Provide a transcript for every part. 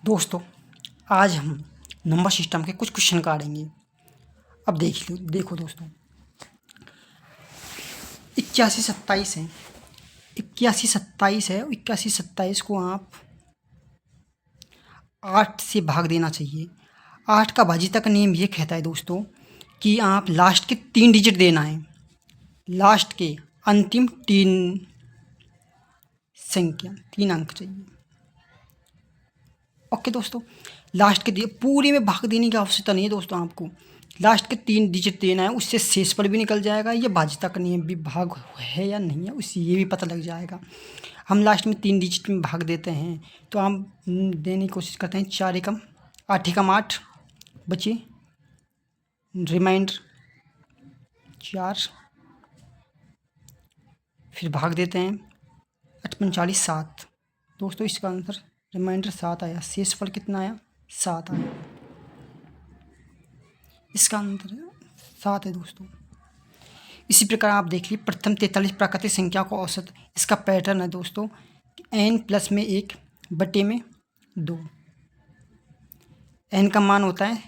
दोस्तों, आज हम नंबर सिस्टम के कुछ क्वेश्चन काटेंगे। अब देखो दोस्तों, 8127 है। 8127 है। 8127 को आप 8 से भाग देना चाहिए। 8 का भाजिता का नियम ये कहता है दोस्तों कि आप लास्ट के 3 डिजिट देना है। लास्ट के अंतिम 3 संख्या 3 अंक चाहिए। ओके दोस्तों, लास्ट के पूरे में भाग देने की आवश्यकता नहीं है दोस्तों। आपको लास्ट के 3 डिजिट देना है, उससे शेषफल भी निकल जाएगा। ये भाज्यता का नियम भी भाग है या नहीं है उससे ये भी पता लग जाएगा। हम लास्ट में 3 डिजिट में भाग देते हैं तो हम देने की कोशिश करते हैं। 4 एकम 8 एकम 8 बचे, रिमाइंडर 4, फिर भाग देते हैं। 8 45 7 दोस्तों, इसका आंसर रिमाइंडर 7 आया। शेषफल कितना आया? 7 आया। इसका आंसर 7 है दोस्तों। इसी प्रकार आप देख लीजिए, प्रथम 43 प्राकृतिक संख्या को औसत। इसका पैटर्न है दोस्तों, n प्लस में 1 बटे में 2। n का मान होता है,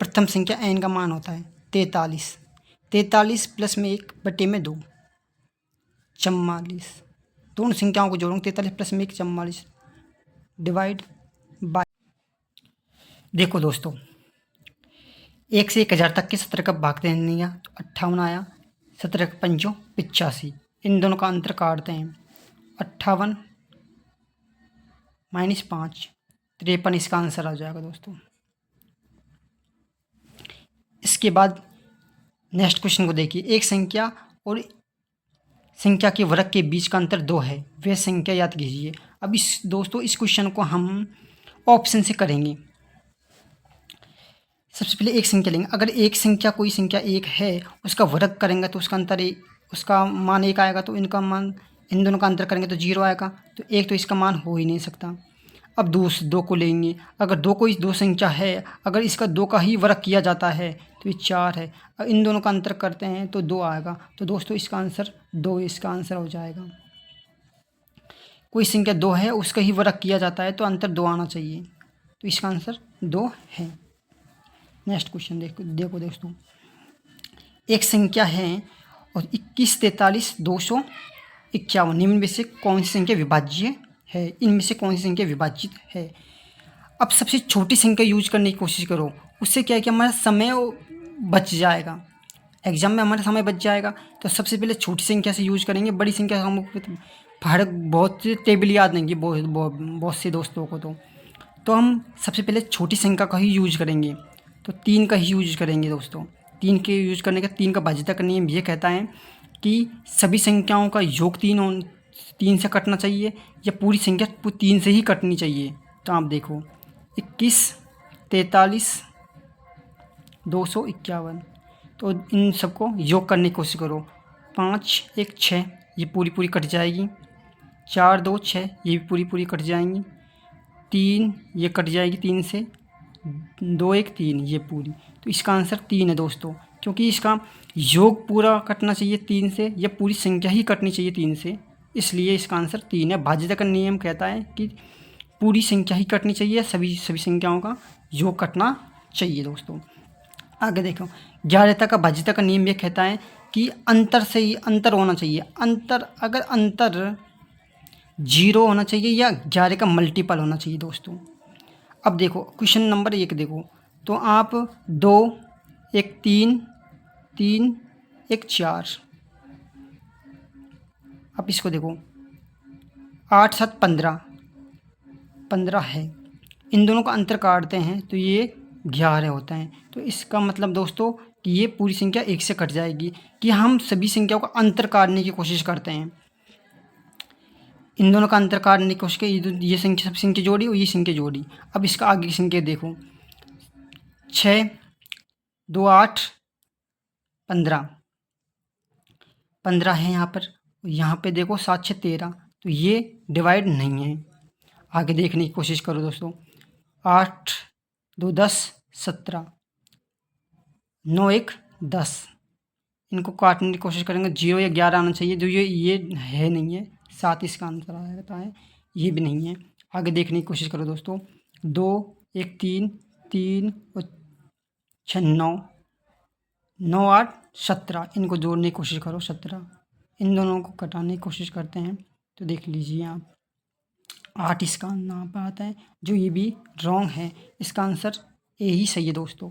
प्रथम संख्या n का मान होता है 43। 43 प्लस में 1 बटे में 2, 44। दोनों संख्याओं को जोड़ूंगा, 43 प्लस में 1 44, डिवाइड बाय। देखो दोस्तों, 1 से 1000 तक के 17 का भाग देने तो 58 आया। 17 का 5 85। इन दोनों का अंतर काटते हैं। 58 माइनस 5 53। इसका आंसर आ जाएगा दोस्तों। इसके बाद नेक्स्ट क्वेश्चन को देखिए। एक संख्या और संख्या के वर्ग के बीच का अंतर 2 है, वह संख्या याद कीजिए। अब इस क्वेश्चन को हम ऑप्शन से करेंगे। सबसे पहले एक संख्या लेंगे। अगर एक संख्या कोई संख्या 1 है, उसका वर्ग करेंगे तो उसका अंतर उसका मान 1 आएगा। तो इनका मान, इन दोनों का अंतर करेंगे तो 0 आएगा। तो 1 तो इसका मान हो ही नहीं सकता। अब 2 को लेंगे। अगर 2 कोई 2 संख्या है, अगर इसका 2 का ही वर्ग किया जाता है तो ये 4 है। इन दोनों का अंतर करते हैं तो 2 आएगा। तो दोस्तों इसका आंसर 2, इसका आंसर हो जाएगा। कोई संख्या 2 है, उसका ही वर्ग किया जाता है तो अंतर 2 आना चाहिए। तो इसका आंसर 2 है। नेक्स्ट क्वेश्चन देखो दोस्तों, एक संख्या है और 21 43 251। निम्न में से कौन सी संख्या विभाज्य है? इनमें से कौन सी संख्या विभाजित है? अब सबसे छोटी संख्या यूज करने की कोशिश करो। उससे क्या है कि हमारा समय बच जाएगा, एग्जाम में हमारा समय बच जाएगा। तो सबसे पहले छोटी संख्या से यूज करेंगे। बड़ी संख्या हमको फर्क बहुत से टेबल याद नहीं है बहुत से दोस्तों को। तो हम सबसे पहले छोटी संख्या का ही यूज करेंगे। तो 3 का ही यूज करेंगे दोस्तों। 3 के यूज करने का 3 का भाज्यता का नियम ये कहता है कि सभी संख्याओं का योग 3 से कटना चाहिए या पूरी संख्या 3 से ही कटनी चाहिए। तो आप देखो 21 43 251। तो इन सबको योग करने की कोशिश करो। 5 1 6, ये पूरी कट जाएगी। 4 2 6, ये भी पूरी कट जाएंगी। 3 ये कट जाएगी 3 से। 2 1 3, ये पूरी। तो इसका आंसर 3 है दोस्तों, क्योंकि इसका योग पूरा कटना चाहिए 3 से या पूरी संख्या ही कटनी चाहिए 3 से, इसलिए इसका आंसर 3 है। भाज्यता का नियम कहता है कि पूरी संख्या ही कटनी चाहिए, सभी संख्याओं का योग कटना चाहिए दोस्तों। आगे देखो, 11 का भाज्यता का नियम ये कहता है कि अंतर से ही अंतर होना चाहिए। अगर अंतर 0 होना चाहिए या 11 का मल्टीपल होना चाहिए दोस्तों। अब देखो क्वेश्चन नंबर 1 देखो, तो आप 2 1 3 3 1 4। अब इसको देखो 8 7 15 है। इन दोनों का अंतर काटते हैं तो ये 11 होता है। तो इसका मतलब दोस्तों कि ये पूरी संख्या 1 से कट जाएगी। कि हम सभी संख्याओं का अंतर काटने की कोशिश करते हैं। इन दोनों का अंतर काटने की कोशिश की, ये संख्या सब संख्या जोड़ी और ये संख्या जोड़ी। अब इसका आगे की संख्या देखो, 6 2 8 15 है यहाँ पर। यहाँ पे देखो 7 6 13, तो ये डिवाइड नहीं है। आगे देखने की कोशिश करो दोस्तों। 8 2 10 17, 9 1 10। इनको काटने की कोशिश करेंगे। 0 या 11 आना चाहिए, जो ये है नहीं है। 7 इसका आंसर आता है, ये भी नहीं है। आगे देखने की कोशिश करो दोस्तों। 2 1 3 3 और 6 9 9 8 17, इनको जोड़ने की कोशिश करो 17, इन दोनों को घटाने की कोशिश करते हैं तो देख लीजिए आप 8 इसका यहाँ पे आता है, जो ये भी रॉन्ग है। इसका आंसर ए ही सही है दोस्तों।